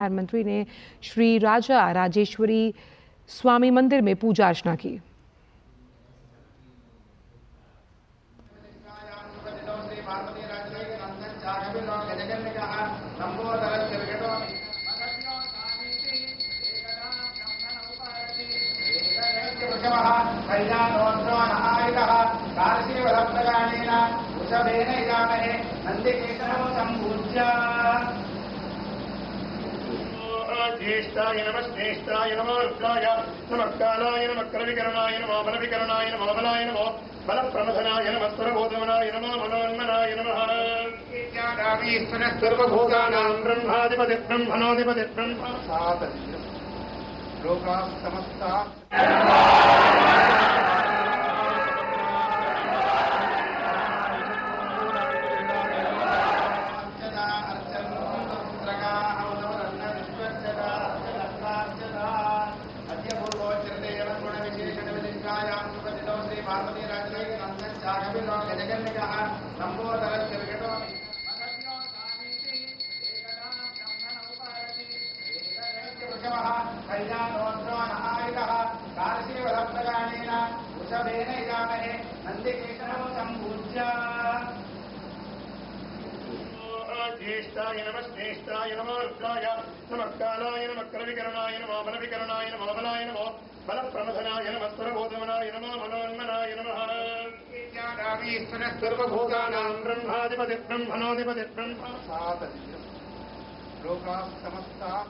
प्रधानमंत्री ने श्री राजा राजेश्वरी स्वामी मंदिर में पूजा अर्चना की। ज्येष्ठाय नमः श्रेष्ठाय नमो रुद्राय नमः कालाय नमः क्रविकरणाय नमः बलविकरणाय नमः बलाय नमः बलप्रमथनाय नमः स्वरबोधमनाय नमः मनोन्मनाय नमः इत्यादावीश्वरः सर्वभूतानां ब्रह्माधिपति ब्रह्मणोऽधिपति ब्रह्म सातः लोकाः समस्ताः ज्येष्ठाय नमः श्रेष्ठाय नमो रुद्राय नमः कालाय नमः क्रविकरणाय नमः बलविकरणाय नमः बलाय नमः बलप्रमथनाय नमः स्वरबोधमनाय नमः मनोन्मनाय नमः इत्यादावीश्वरः सर्वभूतानां ब्रह्माधिपति ब्रह्मणोऽधिपति ब्रह्म सातः लोकाः समस्ताः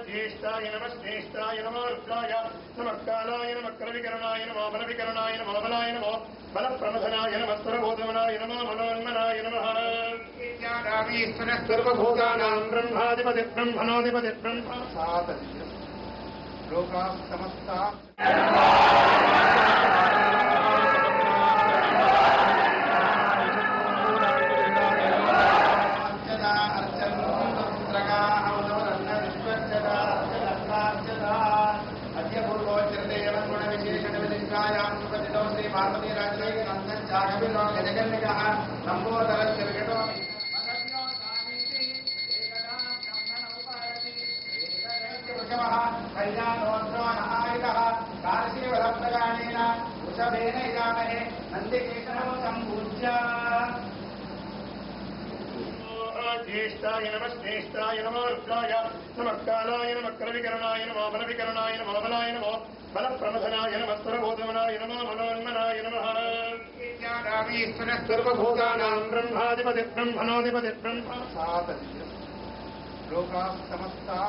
ज्येष्ठाय नमः श्रेष्ठाय नमो रुद्राय नमः कालाय नमः क्रविकरणाय नमः बलविकरणाय नमः बलाय नमः बलप्रमथनाय नमः स्वरबोधमनाय नमः मनोन्मनाय नमः इत्यादावीश्वरः सर्वभूतानां ब्रह्माधिपति ब्रह्मणोऽधिपति ब्रह्म सातः लोकाः समस्ताः ज्येष्ठाय नमः श्रेष्ठाय नमो रुद्राय नमः कालाय नमः क्रविकरणाय नमः बलविकरणाय नमः बलाय नमः बलप्रमथनाय नमः स्वरबोधमनाय नमः मनोन्मनाय नमः इत्यादावीश्वरः सर्वभूतानां ब्रह्माधिपति ब्रह्मणोऽधिपति ब्रह्म सातः लोकाः समस्ताः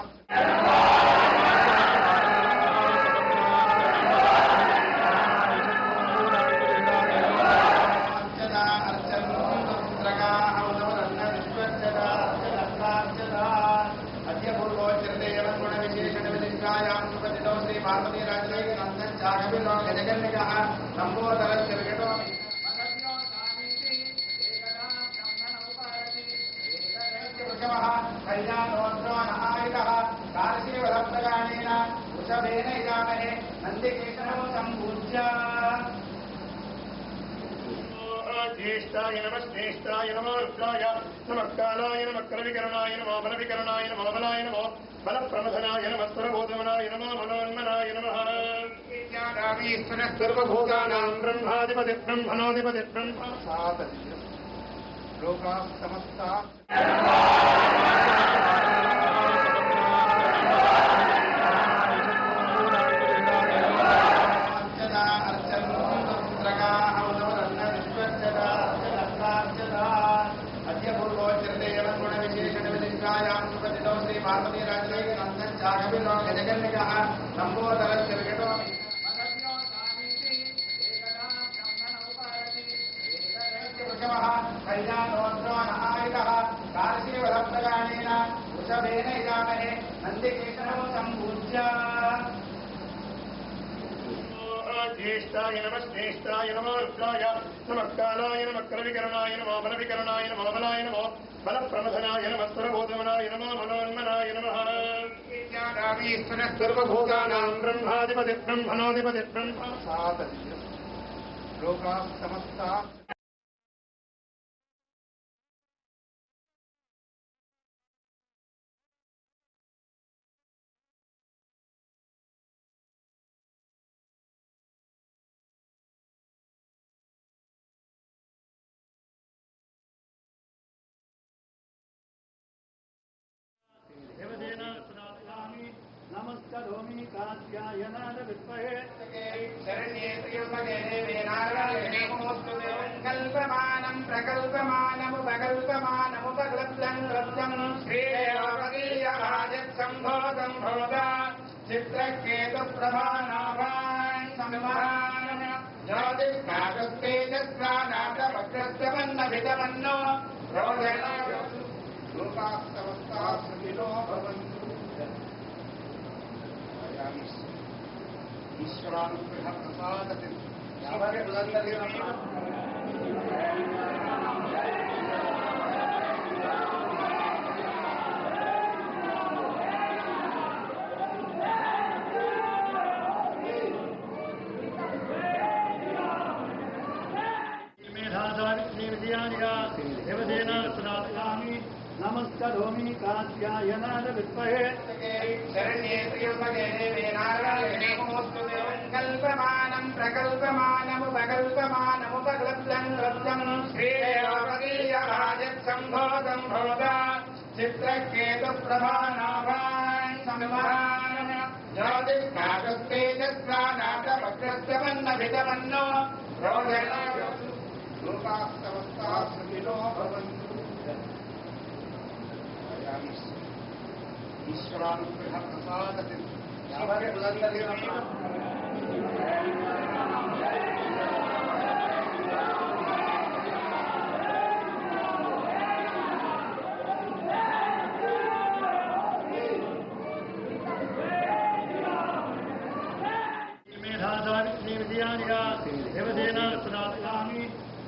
ज्येष्ठाय नमः श्रेष्ठाय नमो रुद्राय नमः कालाय नमः क्रविकरणाय नमः बलविकरणाय नमः बलाय नमः बलप्रमथनाय नमः स्वरबोधमनाय नमः मनोन्मनाय नमः इत्यादावीश्वरः सर्वभूतानां ब्रह्माधिपति ब्रह्मणोऽधिपति ब्रह्म सातः लोकाः समस्ताः कल्याणोत्सवान् आयुधः कार्षीवलब्धगानेन वृषभेन इजामहे नन्दिकेशनो सम्पूज्य ज्येष्ठाय नमः श्रेष्ठाय नमो रुद्राय नमः कालाय नमः करविकरणाय नमो बलविकरणाय नमो बलाय नमो बलप्रमथनाय नमः स्वरबोधमनाय नमो मनोन्मनाय नमः सर्वभूतानां ब्रह्माधिपति ब्रह्मणोऽधिपति ब्रह्म लोकाः समस्ताः नमस्करोमि कात्यायनाय विद्महे शरण्ये त्र्यम्बके देवे नारायणे नमोस्तुते कल्पमानं प्रकल्पमानमुपकल्पमानमुपक्लब्धं क्लब्धं श्रीदेवपदीयभाजत्सम्भोगं भोगा चित्रकेतुप्रभानाभान् संवहान् ज्योतिष्काकस्तेजस्वानाथवक्रस्तमन्नभितमन्नो रोदना लोकाः समस्ताः सुखिनो भवन्तु ईश्वरानुग्रह प्रसादति नमस्करोमि कात्यायनाय विद्महे शरण्ये त्र्यम्बके देवे नारायणे नमोस्तुते कल्पमानं प्रकल्पमानमुपकल्पमानमुपक्लब्धं क्लब्धं श्रीदेवपदीयभाजत्सम्भोगं भोगा चित्रकेतुप्रभानाभान् संवहान् ज्योतिष्काकस्तेजस्वानाथवक्रस्तमन्नभितमन्नो रोदना लोकाः समस्ताः सुखिनो भवन्तु ईश्वरानुग्रह प्रसादति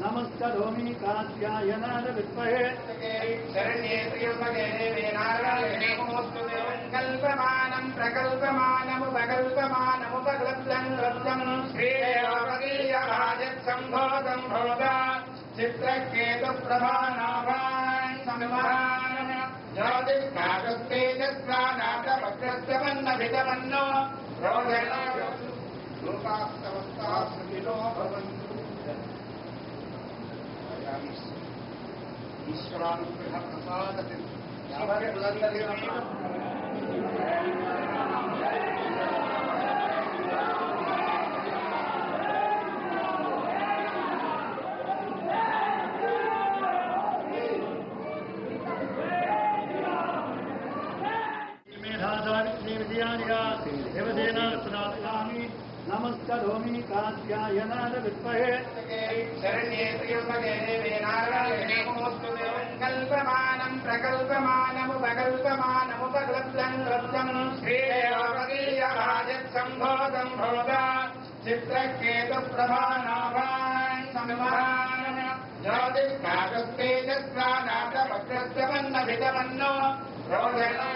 नमस्करोमि कात्यायनाय विद्महे शरण्ये त्र्यम्बके देवे नारायणे नमोस्तुते कल्पमानं प्रकल्पमानमुपकल्पमानमुपक्लब्धं क्लब्धं श्रीदेवपदीयभाजत्सम्भोगं भोगा चित्रकेतुप्रभानाभान् संवहान् ज्योतिष्काकस्तेजस्वानाथवक्रस्तमन्नभितमन्नो रोदना लोकाः समस्ताः सुखिनो भवन्तु ईश्वरानुग्रह प्रसादति नमस्करोमि कात्यायनाय विद्महे शरण्ये त्र्यम्बके देवे नारायणे नमोस्तुते कल्पमानं प्रकल्पमानमुपकल्पमानमुपक्लब्धं क्लब्धं श्रीदेवपदीयभाजत्सम्भोगं भोगा चित्रकेतुप्रभानाभान् संवहान् ज्योतिष्काकस्तेजस्वानाथवक्रस्तमन्नभितमन्नो रोदना